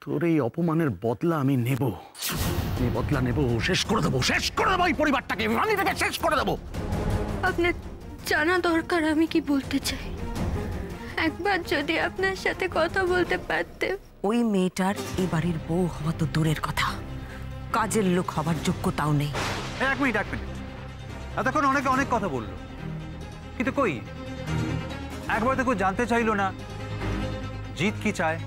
তোর এই অপমানের বদলা আমি নেব, আমি বদলা নেব, শেষ করে দেবো, শেষ করে দেবো এই পরিবারটাকে, আমি থেকে শেষ করে দেবো। আপনার জানা দরকার আমি কি বলতে চাই। একবার যদি আপনার সাথে কথা বলতে পারতে। ওই মেয়েটার এই বাড়ির বউ হওয়া তো দূরের কথা, কাজের লোক হবার যোগ্যতাও নেই। এক মিনিট এতক্ষণ অনেকে অনেক কথা বললো, কিন্তু কই একবার তো কেউ জানতে চাইলো না জিত কি চায়।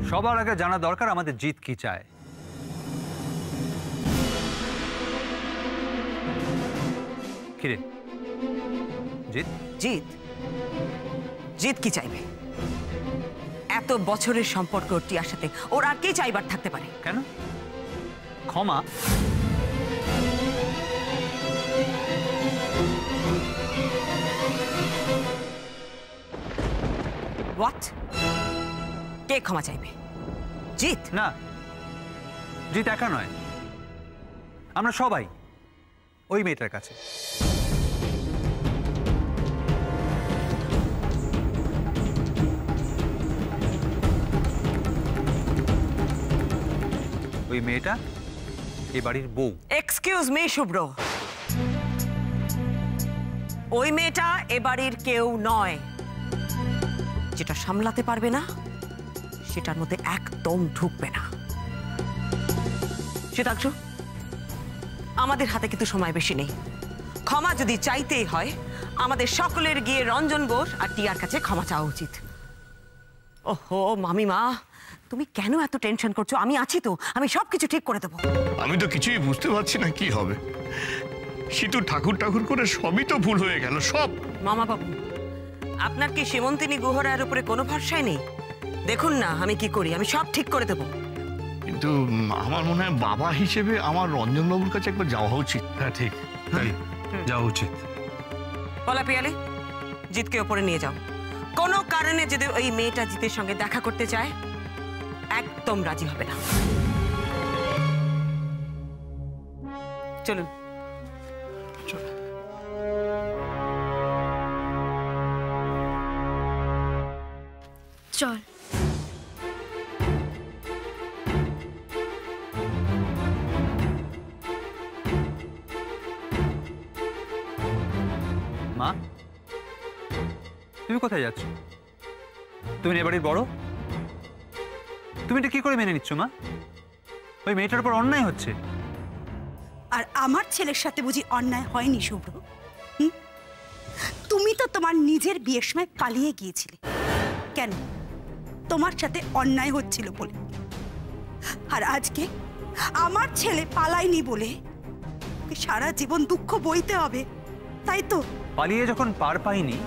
সবার আগে জানা দরকার আমাদের জিত কি চায়। কিরে জিত? জিত জিত কি চাইবে? এত বছরের সম্পর্ক ওর টিয়ার সাথে ওর আর কে চাইবার থাকতে পারে? কেন? ক্ষমা? হোয়াট? কে ক্ষমা চাইবে? জিত? না, জিত একা নয়, আমরা সবাই ওই মেয়েটার কাছে। ওই মেয়েটা এই বাড়ির বউ। এক্সকিউজ মি শুভ্র, ওই মেয়েটা এ বাড়ির কেউ নয়। যেটা সামলাতে পারবে না সেটার মধ্যে একদম ঢুকবে না। শ্বেতাংশু, আমাদের হাতে কিন্তু সময় বেশি নেই। ক্ষমা যদি চাইতেই হয় আমাদের সকলের গিয়ে রঞ্জন বোস আর টিয়ার কাছে ক্ষমা চাওয়া উচিত। ওহো মামিমা, তুমি কেন এত টেনশন করছো? আমি আছি তো, আমি সবকিছু ঠিক করে দেবো। আমি তো কিছুই বুঝতে পারছি না কি হবে। সীতু ঠাকুর ঠাকুর করে সবই তো ভুল হয়ে গেল, সব। মামা বাবু, আপনার কি সেমন্তিনী গুহরায়ের উপরে কোনো ভরসাই নেই? দেখুন না আমি কি করি, আমি সব ঠিক করে দেবো। কিন্তু আমার মনে হয় বাবা হিসেবে আমার রঞ্জনবাবুর কাছে একবার যাওয়া উচিত। হ্যাঁ ঠিক, যাওয়া উচিত। বলা পিয়ালি, জিতকে ওপরে নিয়ে যাও। কোনো কারণে যদি ওই মেয়েটা জিতের সঙ্গে দেখা করতে চায় একদম রাজি হবে না। চলুন। চল। মা, তুমি কোথায় যাচ্ছ? তুমি এ বাড়ির বড়, তুমি এটা কি করে মেনে নিচ্ছ মা? ওই মেয়েটার উপর অন্যায় হচ্ছে। আর আমার ছেলের সাথে বুঝি অন্যায় হয়নি শুভ্র? তুমি তো তোমার নিজের বিয়ের সময় পালিয়ে গিয়েছিলে। কেন? তোমার সাথে অন্যায় হচ্ছিল বলে। আর আজকে আমার ছেলে পালায়নি বলে ওকে সারা জীবন দুঃখ বইতে হবে, তাই তো? পালিয়ে যখন পার পাইনি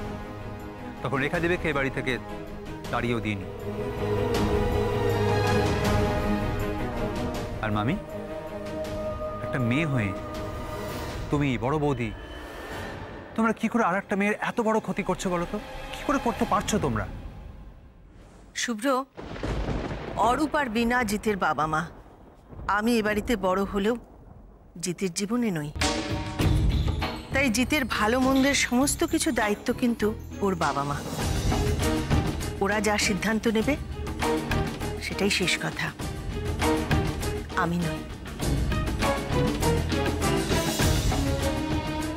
তখন রেখা দেবীকে এ বাড়ি থেকে তাড়িয়েও দিইনি। আর মামি, একটা মেয়ে হয়ে তুমি বড় বৌদি, তোমরা কি করে আর একটা মেয়ের এত বড় ক্ষতি করছো বলো তো? কি করে করতে পারছো তোমরা? শুভ্র, অরূপ আর বিনা জিতের বাবা মা। আমি এ বাড়িতে বড় হলেও জিতের জীবনে নই, তাই জিতের ভালো মন্দের সমস্ত কিছু দায়িত্ব কিন্তু ওর বাবা মা। ওরা যা সিদ্ধান্ত নেবে সেটাই শেষ কথা, আমি নই।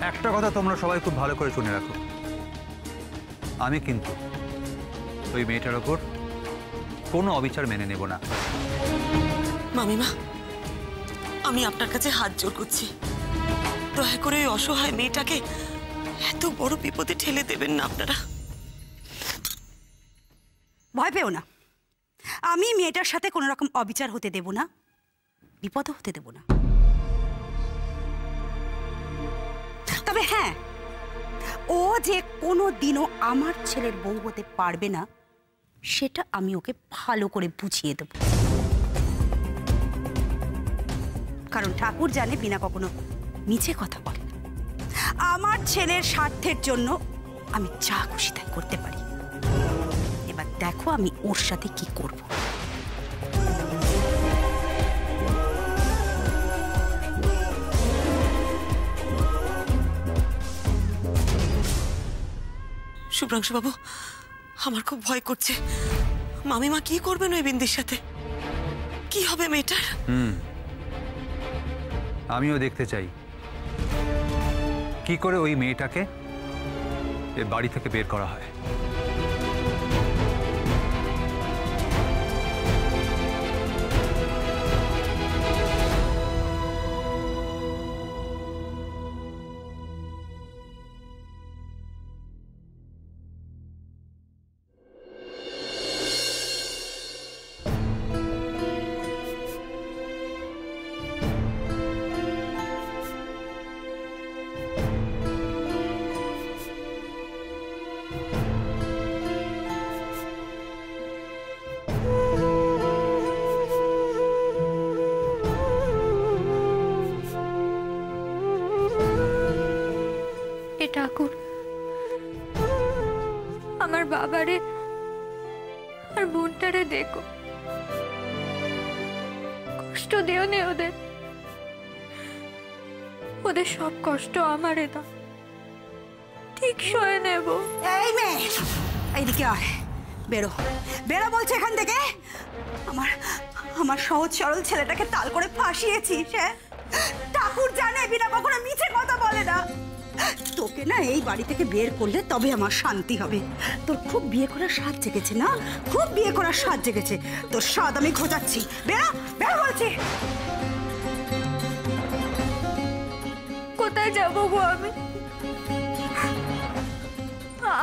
একটা কথা তোমরা সবাই খুব ভালো করে শুনে রাখো, আমি কিন্তু ওই মেয়েটার ওপর কোনো অবিচার মেনে নেব না। মামিমা, আমি আপনার কাছে হাত জোড় করছি, দয়া করে ওই অসহায় মেয়েটাকে এত বড় বিপদে ঠেলে দেবেন না আপনারা। ভয় পেও না, আমি মেয়েটার সাথে কোনো রকম অবিচার হতে দেব না, বিপদও হতে দেব না। তবে হ্যাঁ, ও যে কোনো দিনও আমার ছেলের বউ হতে পারবে না সেটা আমি ওকে ভালো করে বুঝিয়ে দেব। কারণ ঠাকুর জানে বিনা কখনো মিছে কথা বলে না। আমার ছেলের স্বার্থের জন্য আমি যা খুশি তাই করতে পারি। এবার দেখো আমি ওর সাথে কি করব। শুভ্রাংশু বাবু, আমার খুব ভয় করছে। মামিমা কি করবেন ওই বিন্দির সাথে? কি হবে মেয়েটার? আমিও দেখতে চাই কি করে ওই মেয়েটাকে এ বাড়ি থেকে বের করা হয়। ঠাকুর, আমার বাবারে আর বোনটারে দেখো, কষ্ট দিও নে ওদের। ওদের সব কষ্ট আমারে দাও, ঠিক সয়ে নেব। এই মেয়ে, এইদিকে আয়, বেরো বেরো বলছে এখান থেকে। আমার আমার সহজ সরল ছেলেটাকে তাল করে ফাঁসিয়েছিস। হ্যাঁ, ঠাকুর জানে বিনা কখনো মিছে কথা বলে না। তোকে না এই বাড়ি থেকে বের করলে তবে আমার শান্তি হবে। তোর খুব বিয়ে করার স্বাদ জেগেছে না, খুব বিয়ে করার স্বাদ জেগেছে। তোর স্বাদ আমি খোঁজাচ্ছি। বেরো বেরো বলছি। কোথায় যাবো গো আমি?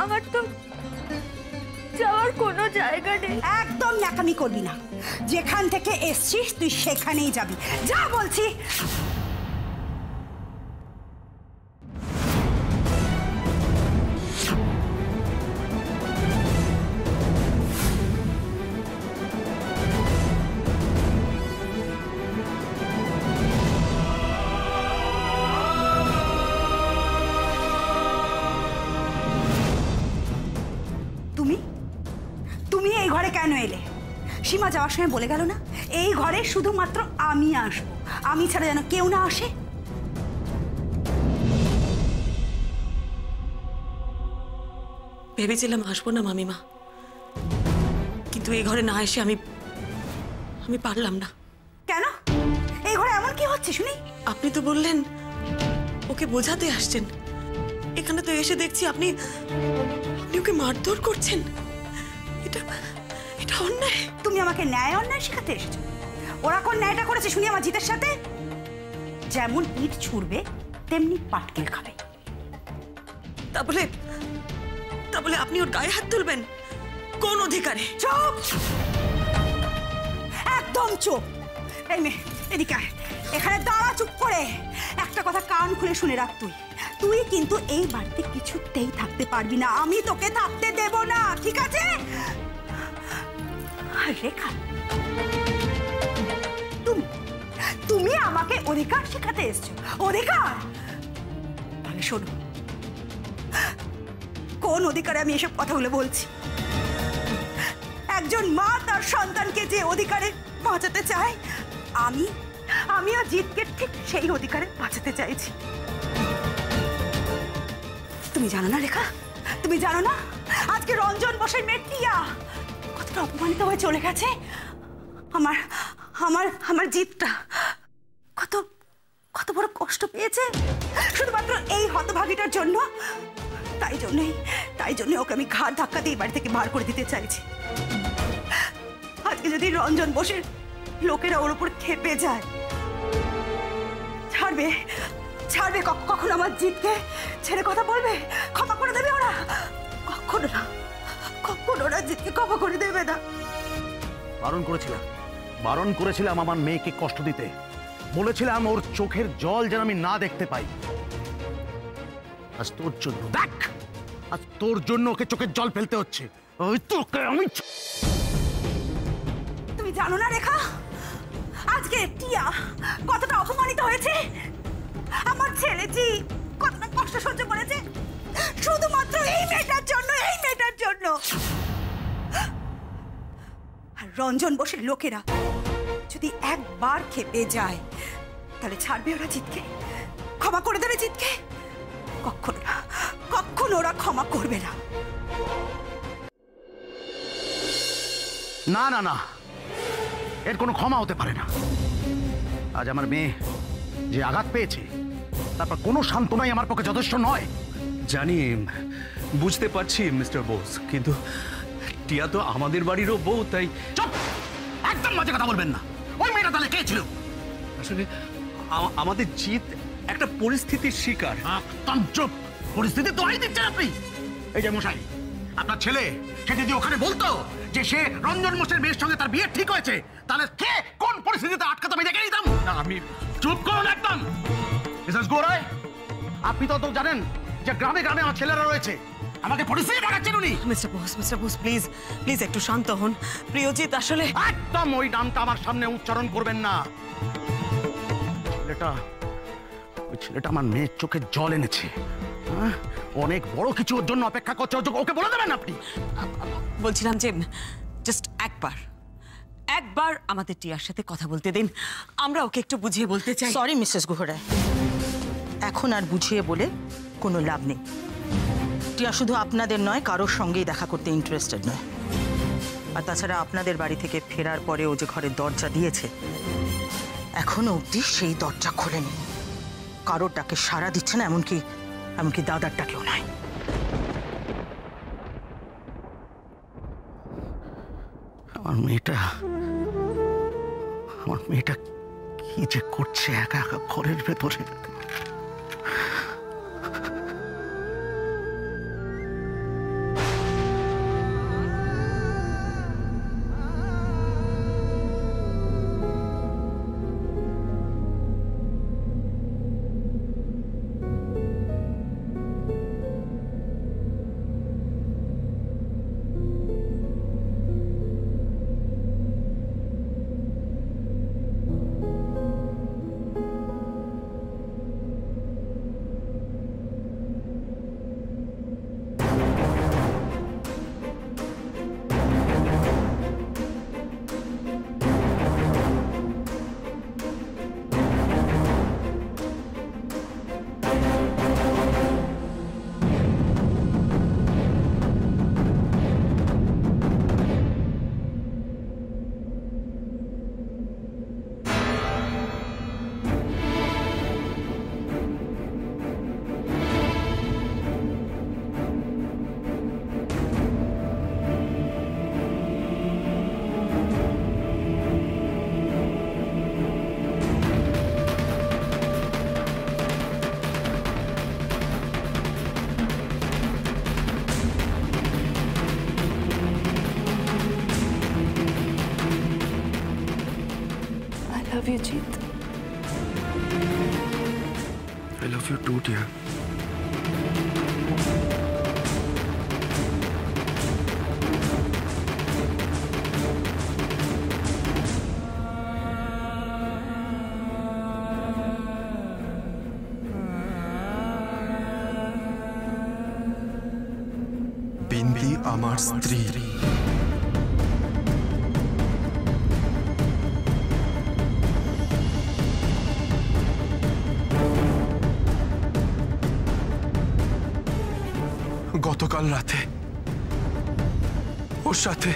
আমার তো যাওয়ার কোনো জায়গা নেই। একদম ন্যাকামি করবি না। যেখান থেকে এসছিস তুই সেখানেই যাবি। যা বলছি। তুমি এই ঘরে কেন এলে? সীমা যাওয়ার সময় বলে গেল না এই ঘরে শুধুমাত্র আমি আসবো, আমি ছাড়া যেন কেউ না আসে। ভেবেছিলাম আসবো না মামিমা, কিন্তু এই ঘরে না এসে আমি পারলাম না। কেন? এই ঘরে এমন কি হচ্ছে শুনি? আপনি তো বললেন ওকে বোঝাতে আসছেন, এখানে তো এসে দেখছি আপনি ওকে মারধর করছেন। এটা অন্যায়। তুমি আমাকে ন্যায় অন্যায় শেখাতে এসেছো? ওরা কোন ন্যায়টা করেছে শুনি আমার জিতের সাথে? যেমন ইট ছুড়বে তেমনি পাটকেল খাবে। তা বলে আপনি ওর গায়ে হাত তুলবেন কোন অধিকারে? চুপ, একদম চুপ। এই মেয়ে এদিকে আয়, এখানে দাঁড়া চুপ করে। একটা কথা কান খুলে শুনে রাখ, তুই কিন্তু এই বাড়িতে কিছুতেই থাকতে পারবি না। আমি তোকে থাকতে দেব না, ঠিক আছে? রেখা, তুমি আমাকে অধিকার শেখাতে এসছো? অধিকার? তাহলে শোনো, কোন অধিকারে আমি এসব কথাগুলো বলছি? একজন মা তার সন্তানকে যে অধিকারে বাঁচাতে চায়, আমিও জিতকে ঠিক সেই অধিকারে বাঁচাতে চাইছি। তুমি জানো না রেখা, তুমি জানো না আজকে রঞ্জন বোসের মেয়ে টিয়া কতটা অপমানিত হয়ে চলে গেছে? আমার আমার আমার জিতটা কত বড় কষ্ট পেয়েছে শুধুমাত্র এই হতভাগীটার জন্য। তাই জন্যই ওকে আমি ঘাড় ধাক্কা দিয়ে বাড়ি থেকে বার করে দিতে চাইছি। আজকে যদি রঞ্জন বোসের লোকেরা ওর উপর খেপে যায়, ছাড়বে কখন আমার জিতকে ছেড়ে কথা বলবে? ক্ষমা করে দেবে ওরা? কখনো না, কখনো ওরা জিতকে ক্ষমা করে দেবে না। বারণ করেছিলাম আমার মেয়েকে কষ্ট দিতে। বলেছিলাম ওর চোখের জল যেন আমি না দেখতে পাই। আজ তোর জন্য, দেখ, আজ তোর জন্য ওকে চোখের জল ফেলতে হচ্ছে। ওই তোকে আমি। তুমি জানো না রেখা, আজকে টিয়া কতটা অপমানিত হয়েছে? আমার ছেলে জি কতটা কষ্ট সহ্য করেছে শুধুমাত্র এই মেয়েটার জন্য। আর রঞ্জন বোসের লোকেরা যদি একবার খেপে যায়, তাহলে ছাড়বে ওরা জিতকে? ক্ষমা করে দেবে জিতকে? কখনো ওরা ক্ষমা করবে না। না না না, এর কোনো ক্ষমা হতে পারে না। আজ আমার মেয়ে যে আঘাত পেয়েছে, তারপর কোনো সান্ত্বনাই আমার পক্ষে যথেষ্ট নয়। জানি, বুঝতে পারছি মিস্টার বোস, কিন্তু টিয়া তো আমাদের বাড়িরও বউ, তাই। চুপ, একদম মাঝে কথা বলবেন না। ওই মেয়েটা তাহলে কে ছিল? আসলে আমাদের জিত একটা পরিস্থিতির শিকার। একদম চুপ, পরিস্থিতি দোহাই দিচ্ছেন আপনি। এই যে মশাই, আপনার ছেলে সে যদি ওখানে বলতো যে সে রঞ্জন মোষের মেয়ের সঙ্গে তার বিয়ে ঠিক হয়েছে, তাহলে কে কোন পরিস্থিতিতে আটকাতে আমি দেখে নিতাম। না, আমি চুপ করুন একদম। মিসেস গৌরায়, আপনি তো জানেন যে গ্রামে গ্রামে আমার ছেলেরা রয়েছে, আমাকে পরিস্থিতি দেখাচ্ছেন উনি। মিস্টার বোস প্লিজ প্লিজ একটু শান্ত হন। প্রিয়জিৎ আসলে একদম ওই নামটা আমার সামনে উচ্চারণ করবেন না। ওই ছেলেটা আমার মেয়ের চোখে জল এনেছে। অনেক বড় কিছু ওর জন্য অপেক্ষা করছে, ওকে বলে দেবেন আপনি। বলছিলাম যে জাস্ট একবার আমাদের টিয়ার সাথে কথা বলতে দিন, আমরা ওকে একটু বুঝিয়ে বলতে চাই। সরি মিসেস গুহরায়, এখন আর বুঝিয়ে বলে কোনো লাভ নেই। টিয়া শুধু আপনাদের নয়, কারোর সঙ্গেই দেখা করতে ইন্টারেস্টেড নয়। আর তাছাড়া আপনাদের বাড়ি থেকে ফেরার পরে ও যে ঘরের দরজা দিয়েছে, এখনো অবধি সেই দরজা খোলেনি। কারোর ডাকে সাড়া দিচ্ছে না, এমনকি দাদার ডাকেও নয়। আমার মেয়েটা কি যে করছে একা একা ঘরের ভেতরে। I love you, Jeet. I love you too, dear. Bindi আমার স্ত্রী। গতকাল রাতে ওর সাথে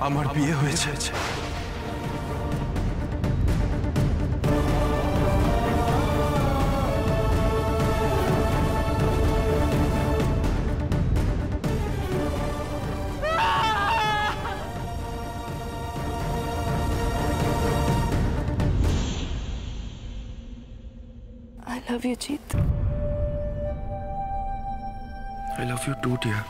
আমার বিয়ে হয়েছে। I love you, Jeet. I love you too, dear.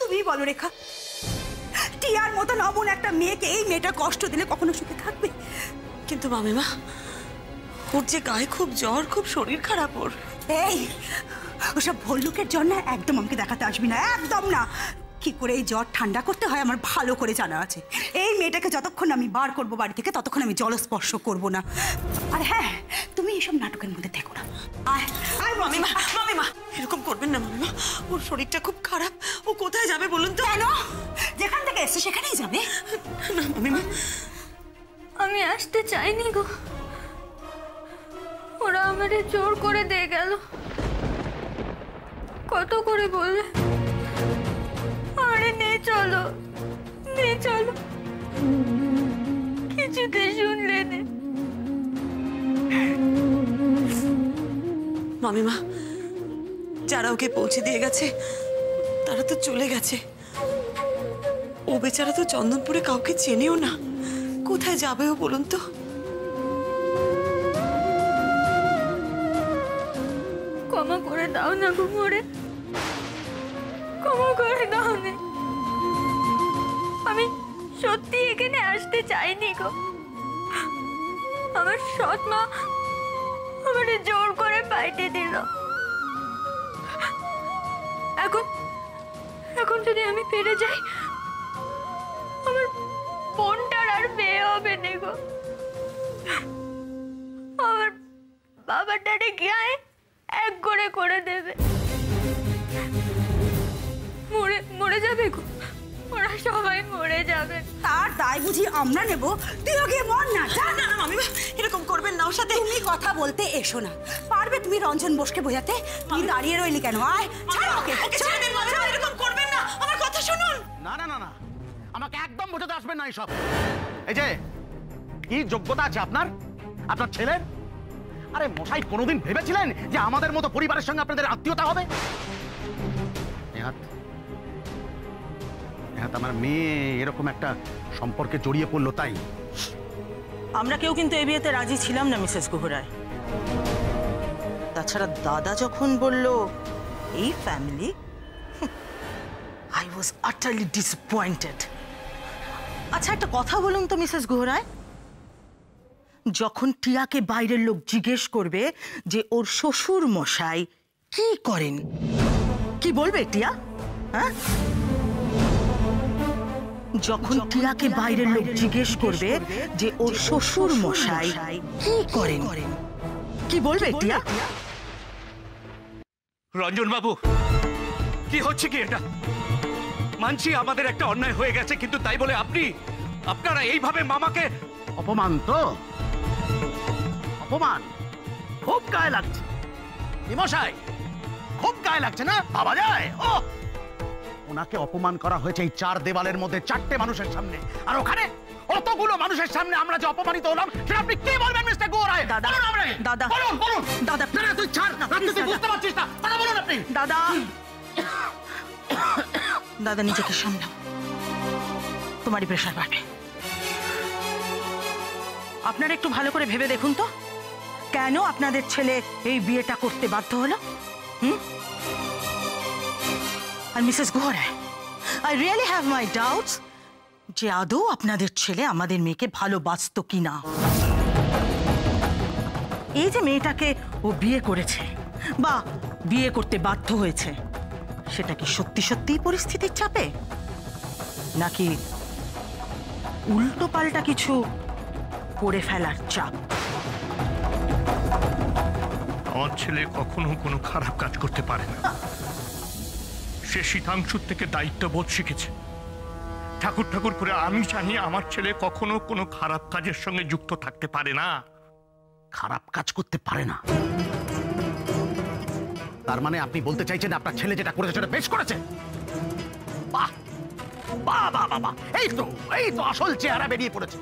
তুমি বলো রেখা, টিয়ার মতন অমন একটা মেয়েকে এই মেয়েটা কষ্ট দিলে কখনো সুখে থাকবে? কিন্তু মামিমা, ওর যে গায়ে খুব জ্বর, খুব শরীর খারাপ ওর। এই ওসব ভল্লুকের জ্বর না, একদম আমাকে দেখাতে আসবি না, একদম না। কি করে এই জ্বর ঠান্ডা করতে হয় আমার ভালো করে জানা আছে। এই মেয়েটাকে যতক্ষণ আমি বার করবো বাড়ি থেকে, ততক্ষণ আমি জলস্পর্শ করবো না। আর হ্যাঁ, তুমি এইসব নাটকের মধ্যে দেখো না। মামিমা এরকম করবেন না মামিমা, ওর শরীরটা খুব খারাপ। ও কোথায় যাবে বলুন তো? কেন? যেখান থেকে এসছে সেখানেই যাবে। না মামিমা, আমি আসতে চাইনি গো, ওরা আমারে জোর করে দিয়ে গেল। কত করে বললে আরে নে চলো, নে চলো, কিছুতে শুনলে না। মামিমা, যারা ওকে পৌঁছে দিয়ে গেছে তারা তো চলে গেছে। ও বেচারা তো চন্দনপুরে কাউকে চেনেও না, কোথায় যাবেও বলুন তো? ক্ষমা করে দাও না গো মোরে, ক্ষমা করে দাও না। আমি সত্যি এখানে আসতে চাইনি গো। আমার সৎ মা আমারে জোর করে পাইতে দিল। এখন যদি আমি ফিরে যাই, আমার বোনটার আর বিয়ে হবে না গো। আমার বাবাটারে গিয়ে এক করে দেবে, মরে যাবে গো, ওরা সবাই মরে যাবে। তার দায় বুঝি আমরা নেব? তুইও গিয়ে মর না। যা না না মামিমা, এরকম করবেন না ওর সাথে। তুমি কথা বলতে এসো না। পারবে তুমি রঞ্জন বোসকে বোঝাতে? তুই দাঁড়িয়ে রইলি কেন? আয়, ছাড় ওকে। ছেড়ে দিন মামিমা, এরকম করবেন না। আমার কথা শুনুন। না না না না, আমাকে একদম বোঝাতে আসবেন না এইসব। এই যে কি যোগ্যতা আছে আপনার, আপনার ছেলের? আরে মশাই, কোনোদিন ভেবেছিলেন যে আমাদের মতো পরিবারের সঙ্গে আপনাদের আত্মীয়তা হবে? নেহাত আমার মেয়ে এরকম একটা সম্পর্কে জড়িয়ে পড়লো, তাই আমরা কেউ কিন্তু এই বিয়েতে রাজি ছিলাম না মিসেস গুহ রায়। তাছাড়া দাদা যখন বলল এই ফ্যামিলি, আই ওয়াজ আটারলি ডিসঅ্যাপয়েন্টেড। আচ্ছা একটা কথা বলুন তো মিসেস গুহ রায়, যখন টিয়াকে বাইরের লোক জিজ্ঞেস করবে যে ওর শ্বশুর মশাই কি করেন, কি বলবে টিয়া? হ্যাঁ, যখন টিয়াকে বাইরের লোক জিজ্ঞেস করবে যে ওর শ্বশুর মশাই কি করেন, কি বলবে টিয়া? রঞ্জন বাবু, কি হচ্ছে কি এটা? মানছি আমাদের একটা অন্যায় হয়ে গেছে, কিন্তু তাই বলে আপনারা এইভাবে মামাকে অপমান। তো অপমান খুব গায়ে লাগছে মশাই, খুব গায়ে লাগছে না? ভাবা যায় ও ওনাকে অপমান করা হয়েছে এই চার দেওয়ালের মধ্যে, চারটে মানুষের সামনে, আর ওখানে অতগুলো মানুষের সামনে আমরা যে অপমানিত হলাম সেটা আপনি কি বলবেন মিস্টার গুহ রায়? দাদা, দাদা, বলুন বলুন। দাদা, না তুই ছাড়, তুই বুঝতে পারছিস না, কথা বলুন আপনি। দাদা, দাদা নিজেকে সামলাও, তোমারই প্রেশার বাড়বে। আপনারা একটু ভালো করে ভেবে দেখুন তো, কেন আপনাদের ছেলে এই বিয়েটা করতে বাধ্য হলো? আর Mrs Guha Roy, I really have my doubts যে আদৌ আপনাদের ছেলে আমাদের মেয়েকে ভালোবাসতো কিনা। এই যে মেয়েটাকে ও বিয়ে করেছে বা বিয়ে করতে বাধ্য হয়েছে, সেটা কি সত্যি সত্যিই পরিস্থিতির চাপে, নাকি উল্টো পাল্টা কিছু করে ফেলার চাপ? আমার ছেলে কখনো কোনো খারাপ কাজ করতে পারে না। সে শীতাংশুর থেকে দায়িত্ববোধ শিখেছে। ঠাকুর ঠাকুর করে আমি জানি আমার ছেলে কখনো কোনো খারাপ কাজের সঙ্গে যুক্ত থাকতে পারে না। খারাপ কাজ করতে পারে না? তার মানে আপনি বলতে চাইছেন আপনার ছেলে যেটা করেছে সেটা বেশ করেছে? বাহ বাহ বাহ বাহ, এই তো আসল চেহারা বেরিয়ে পড়েছে।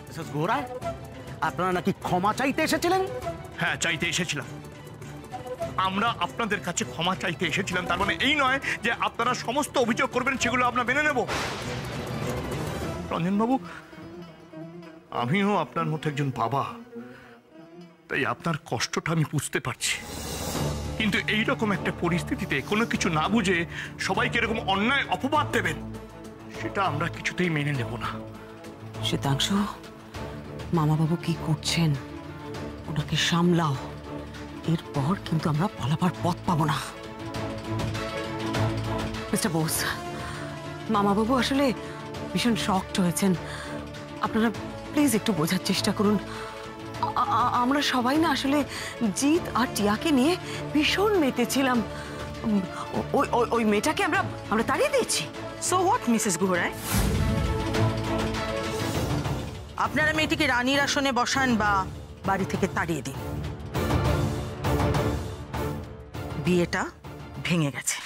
মিসেস গুহ রায়, আপনারা নাকি ক্ষমা চাইতে এসেছিলেন? হ্যাঁ, চাইতে এসেছিলাম। আমরা আপনাদের কাছে ক্ষমা চাইতে এসেছিলাম, তার মানে এই নয় যে আপনারা সমস্ত অভিযোগ করবেন সেগুলো আমরা মেনে নেব। রঞ্জনবাবু, আমিও আপনার মতো একজন বাবা, তাই আপনার কষ্টটা আমি বুঝতে পারছি। কিন্তু এইরকম একটা পরিস্থিতিতে কোনো কিছু না বুঝে সবাইকে এরকম অন্যায় অপবাদ দেবেন, সেটা আমরা কিছুতেই মেনে নেব না। শীতাংশু, মামাবাবু কি করছেন ওনাকে সামলাও, এরপর কিন্তু আমরা পালাবার পথ পাবো না। মিস্টার বোস, মামাবাবু আসলে ভীষণ শকড হয়েছেন, আপনারা প্লিজ একটু বোঝার চেষ্টা করুন। আমরা সবাই না আসলে জিৎ আর টিয়াকে নিয়ে ভীষণ মেতেছিলাম। ওই মেয়েটাকে আমরা তাড়িয়ে দিয়েছি। সো হোয়াট মিসেস গুহ রায়? আপনারা মেয়েটিকে রানীর আসনে বসান বা বাড়ি থেকে তাড়িয়ে দিন, বিয়েটা ভেঙে গেছে।